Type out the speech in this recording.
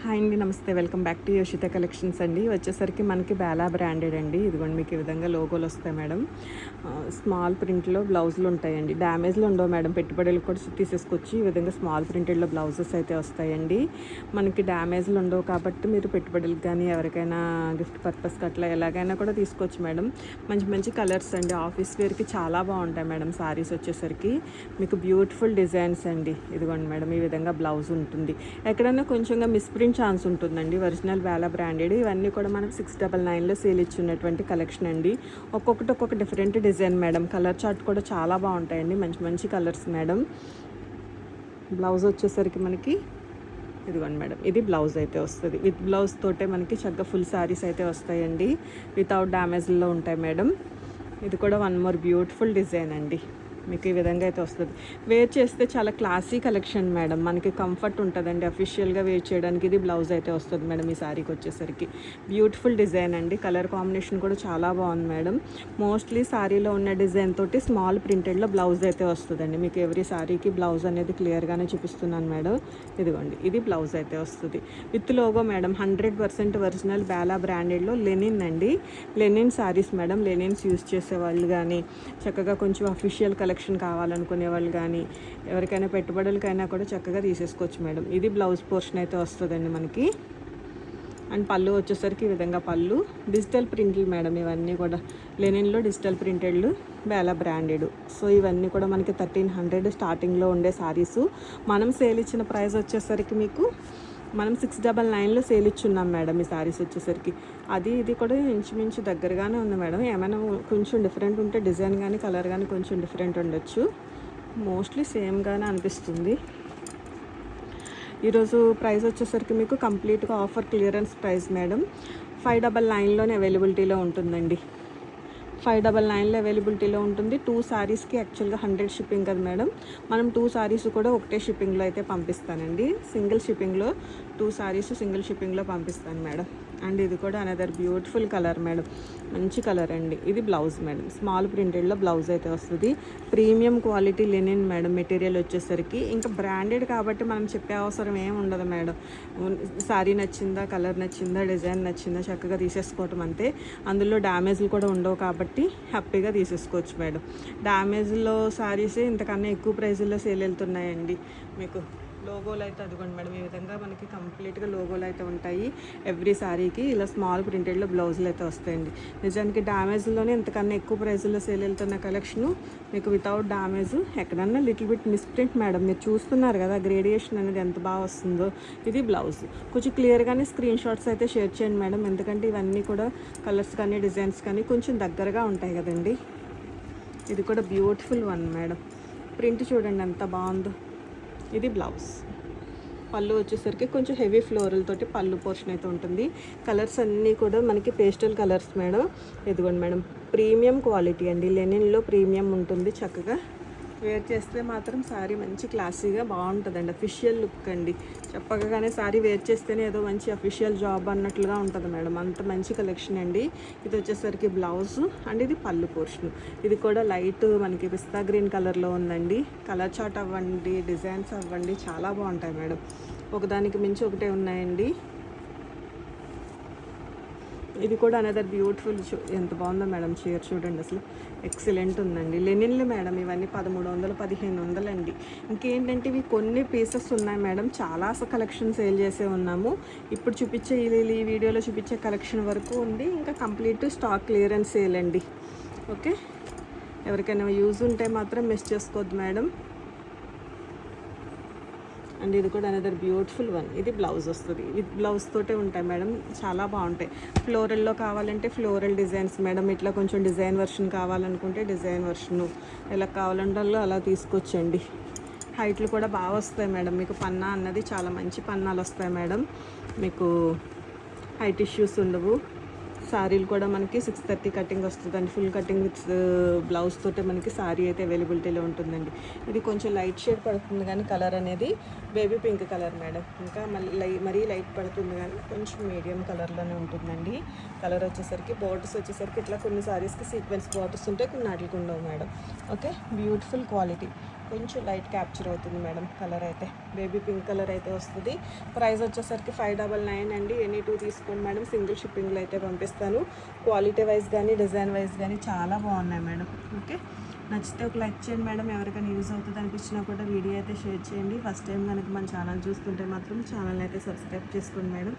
Hi అండి, నమస్తే. Welcome back to యోషిత collections అండి. వచ్చేసరికి మనకి బేలా బ్రాండెడ్ అండి. ఇదిగోండి మీకు ఈ విధంగా లోగోలు వస్తాయి మేడం. స్మాల్ ప్రింట్లో బ్లౌజులు ఉంటాయండి. డ్యామేజ్లు ఉండవు మేడం. పెట్టుబడులు కూడా తీసేసుకొచ్చి ఈ విధంగా స్మాల్ ప్రింటెడ్లో బ్లౌజెస్ అయితే వస్తాయండి. మనకి డ్యామేజ్లు ఉండవు కాబట్టి మీరు పెట్టుబడులకు కానీ ఎవరికైనా గిఫ్ట్ పర్పస్కి అట్లా ఎలాగైనా కూడా తీసుకోవచ్చు మేడం. మంచి మంచి కలర్స్ అండి. ఆఫీస్ వేర్కి చాలా బాగుంటాయి మేడం. సారీస్ వచ్చేసరికి మీకు బ్యూటిఫుల్ డిజైన్స్ అండి. ఇదిగోండి మేడం, ఈ విధంగా బ్లౌజ్ ఉంటుంది. ఎక్కడైనా కొంచెంగా మిస్ప్రింట్ ఛాన్స్ ఉంటుందండి. ఒరిజినల్ బేలా బ్రాండెడ్ ఇవన్నీ కూడా మనకు 699లో సేల్ ఇచ్చినటువంటి కలెక్షన్ అండి. ఒక్కొక్కటి ఒక్కొక్క different design madam. Colour chart కూడా చాలా బాగుంటాయండి. మంచి మంచి కలర్స్ మేడం. బ్లౌజ్ వచ్చేసరికి మనకి ఇదిగోండి మేడం, ఇది బ్లౌజ్ అయితే వస్తుంది. విత్ బ్లౌజ్ తోటే మనకి చక్కగా ఫుల్ శారీస్ అయితే వస్తాయండి. వితౌట్ డ్యామేజ్లో ఉంటాయి మేడం. ఇది కూడా వన్ మోర్ బ్యూటిఫుల్ డిజైన్ అండి. మీకు ఈ విధంగా అయితే వస్తుంది. వేర్ చేస్తే చాలా క్లాసీ కలెక్షన్ మేడం. మనకి కంఫర్ట్ ఉంటుందండి. అఫీషియల్గా వేర్ చేయడానికి ఇది బ్లౌజ్ అయితే వస్తుంది మేడం. ఈ శారీకి వచ్చేసరికి బ్యూటిఫుల్ డిజైన్ అండి. కలర్ కాంబినేషన్ కూడా చాలా బాగుంది మేడం. మోస్ట్లీ శారీలో ఉన్న డిజైన్ తోటి స్మాల్ ప్రింటెడ్లో బ్లౌజ్ అయితే వస్తుందండి. మీకు ఎవ్రీ శారీకి బ్లౌజ్ అనేది క్లియర్గానే చూపిస్తున్నాను మేడం. ఇదిగోండి, ఇది బ్లౌజ్ అయితే వస్తుంది విత్ లోగో మేడం. 100% ఒరిజినల్ బేలా బ్రాండెడ్లో లెనిన్ అండి. Linen sarees madam. Linens use చేసే వాళ్ళు కానీ చక్కగా కొంచెం అఫీషియల్ కలెక్షన్ కావాలనుకునే వాళ్ళు కానీ ఎవరికైనా పెట్టుబడులకైనా కూడా చక్కగా తీసేసుకోవచ్చు మేడం. ఇది బ్లౌజ్ పోర్షన్ అయితే వస్తుందండి మనకి. అండ్ పళ్ళు వచ్చేసరికి ఈ విధంగా పళ్ళు డిజిటల్ ప్రింట్లు మేడం. ఇవన్నీ కూడా లెనిన్లో డిజిటల్ ప్రింటెడ్లు బేలా బ్రాండెడ్. సో ఇవన్నీ కూడా మనకి 1300 స్టార్టింగ్లో ఉండే శారీసు. మనం సేల్ ఇచ్చిన ప్రైస్ వచ్చేసరికి మీకు మనం 699లో సేల్ ఇచ్చున్నాం మేడం. ఈ శారీస్ వచ్చేసరికి ఇది కూడా ఇంచుమించు దగ్గరగానే ఉంది మేడం. ఏమైనా కొంచెం డిఫరెంట్ ఉంటే డిజైన్ కానీ కలర్ కానీ కొంచెం డిఫరెంట్ ఉండొచ్చు. మోస్ట్లీ సేమ్గానే అనిపిస్తుంది. ఈరోజు ప్రైస్ వచ్చేసరికి మీకు కంప్లీట్గా ఆఫర్ క్లియరెన్స్ ప్రైస్ మేడం. 599లోనే అవైలబిలిటీలో ఉంటుందండి. 599లో అవైలబిలిటీలో ఉంటుంది. 2 శారీస్కి యాక్చువల్గా 100 షిప్పింగ్ కదా మేడం. మనం 2 శారీస్ కూడా ఒకటే షిప్పింగ్లో అయితే పంపిస్తానండి. సింగిల్ షిప్పింగ్లో 2 శారీస్ సింగిల్ షిప్పింగ్లో పంపిస్తాను మేడం. అండ్ ఇది కూడా అనదర్ బ్యూటిఫుల్ కలర్ మేడం. మంచి కలర్ అండి. ఇది బ్లౌజ్ మేడం. స్మాల్ ప్రింటెడ్లో బ్లౌజ్ అయితే వస్తుంది. Premium quality Lenin madam. Material వచ్చేసరికి ఇంకా బ్రాండెడ్ కాబట్టి మనం చెప్పే అవసరం ఏమి ఉండదు మేడం. శారీ నచ్చిందా, కలర్ నచ్చిందా, డిజైన్ నచ్చిందా చక్కగా తీసేసుకోవటం అంతే. అందులో డ్యామేజ్లు కూడా ఉండవు కాబట్టి హ్యాపీగా తీసేసుకోవచ్చు మేడం. డ్యామేజ్లో శారీసే ఇంతకన్నా ఎక్కువ ప్రైజుల్లో సేల్ వెళ్తున్నాయండి. మీకు లోగోలు అయితే అదిగోండి మేడం. ఈ విధంగా మనకి కంప్లీట్గా లోగోలు అయితే ఉంటాయి. ఎవ్రీ శారీకి ఇలా స్మాల్ ప్రింటెడ్లో బ్లౌజులు అయితే వస్తాయండి. నిజానికి డ్యామేజ్లోనే ఇంతకన్నా ఎక్కువ ప్రైజుల్లో సేల్ వెళ్తున్న కలెక్షను మీకు వితౌట్ డ్యామేజ్ ఎక్కడన్నా లిటిల్ బిట్ మిస్ప్రింట్ మేడం. మీరు చూస్తున్నారు కదా గ్రేడియేషన్ అనేది ఎంత బాగా వస్తుందో. ఇది బ్లౌజ్. కొంచెం క్లియర్గానే స్క్రీన్ షాట్స్ అయితే షేర్ చేయండి మేడం. ఎందుకంటే ఇవన్నీ కూడా కలర్స్ కానీ డిజైన్స్ కానీ కొంచెం దగ్గరగా ఉంటాయి కదండి. ఇది కూడా బ్యూటిఫుల్ వన్ మేడం. ప్రింట్ చూడండి ఎంత బాగుందో. ఇది బ్లౌజ్. పళ్ళు వచ్చేసరికి కొంచెం హెవీ ఫ్లోరల్ తోటి పళ్ళు పోర్షన్ అయితే ఉంటుంది. కలర్స్ అన్నీ కూడా మనకి పేస్టల్ కలర్స్ మేడం. ఇదిగోండి మేడం, ప్రీమియం క్వాలిటీ అండి. లెనిన్లో ప్రీమియం ఉంటుంది. చక్కగా వేర్ చేస్తే మాత్రం శారీ మంచి క్లాసీగా బాగుంటుందండి. అఫీషియల్ లుక్ అండి. చెప్పగానే శారీ వేర్ చేస్తేనే ఏదో మంచి అఫీషియల్ జాబ్ అన్నట్లుగా ఉంటుంది మేడం. అంత మంచి కలెక్షన్ అండి. ఇది వచ్చేసరికి బ్లౌజ్ అండ్ ఇది పళ్ళు పోర్షన్. ఇది కూడా లైట్ మనకి పిస్తా గ్రీన్ కలర్లో ఉందండి. కలర్ చార్ట్ అవ్వండి, డిజైన్స్ అవ్వండి చాలా బాగుంటాయి మేడం. ఒకదానికి మించి ఒకటే ఉన్నాయండి. ఇది కూడా అనదర్ బ్యూటిఫుల్. ఎంత బాగుందో మేడం చీర చూడండి. అసలు ఎక్సలెంట్ ఉందండి. లెనిన్లు మేడం. ఇవన్నీ 1300 1500 అండి. ఇంకేంటంటే ఇవి కొన్ని పీసెస్ ఉన్నాయి మేడం. చాలా కలెక్షన్ సేల్ చేసే ఉన్నాము. ఇప్పుడు చూపించే ఈ వీడియోలో చూపించే కలెక్షన్ వరకు ఉంది. ఇంకా కంప్లీట్ స్టాక్ క్లియరెన్స్ సేల్ అండి. ఓకే, ఎవరికైనా యూజ్ ఉంటే మాత్రం మిస్ చేసుకోవద్దు మేడం. అండ్ ఇది కూడా అనదర్ బ్యూటిఫుల్ వన్. ఇది బ్లౌజ్ వస్తుంది. విత్ బ్లౌజ్ తోటే ఉంటాయి మేడం. చాలా బాగుంటాయి. ఫ్లోరల్లో కావాలంటే ఫ్లోరల్ డిజైన్స్ మేడం. ఇట్లా కొంచెం డిజైన్ వర్షన్ కావాలనుకుంటే డిజైన్ వర్షను, ఎలా కావాలంటే అలా తీసుకొచ్చండి. హైట్లు కూడా బాగా వస్తాయి మేడం. మీకు పన్నా అన్నది చాలా మంచి పన్నాలు వస్తాయి మేడం. మీకు హైట్ ఇష్యూస్ ఉండవు. శారీలు కూడా మనకి 630 కటింగ్ వస్తుందండి. ఫుల్ కటింగ్ విత్ బ్లౌజ్ తోటే మనకి శారీ అయితే అవైలబిలిటీలో ఉంటుందండి. ఇది కొంచెం లైట్ షేడ్ పడుతుంది కానీ కలర్ అనేది బేబీ పింక్ కలర్ మేడం. ఇంకా మరీ లైట్ పడుతుంది కానీ కొంచెం మీడియం కలర్లోనే ఉంటుందండి. కలర్ వచ్చేసరికి బోర్డర్స్ వచ్చేసరికి ఇట్లా కొన్ని శారీస్కి సీక్వెన్స్ బోర్డర్స్ ఉంటాయి, కొన్ని వాటికి ఉండవు మేడం. Okay, beautiful quality. కొంచెం లైట్ క్యాప్చర్ అవుతుంది మేడం. కలర్ అయితే బేబీ పింక్ కలర్ అయితే వస్తుంది. ప్రైస్ వచ్చేసరికి 599 అండి. ఎనీ 2 తీసుకోండి మేడం. సింగిల్ షిప్పింగ్లో అయితే పంపిస్తాను. క్వాలిటీ వైజ్ కానీ డిజైన్ వైజ్ కానీ చాలా బాగున్నాయి మేడం. ఓకే, నచ్చితే ఒక లైక్ చేయండి మేడం. ఎవరికైనా యూజ్ అవుతుంది అనిపించినా కూడా వీడియో అయితే షేర్ చేయండి. ఫస్ట్ టైం కనుక మన ఛానల్ చూస్తుంటే మాత్రం ఛానల్ అయితే సబ్స్క్రైబ్ చేసుకోండి మేడం.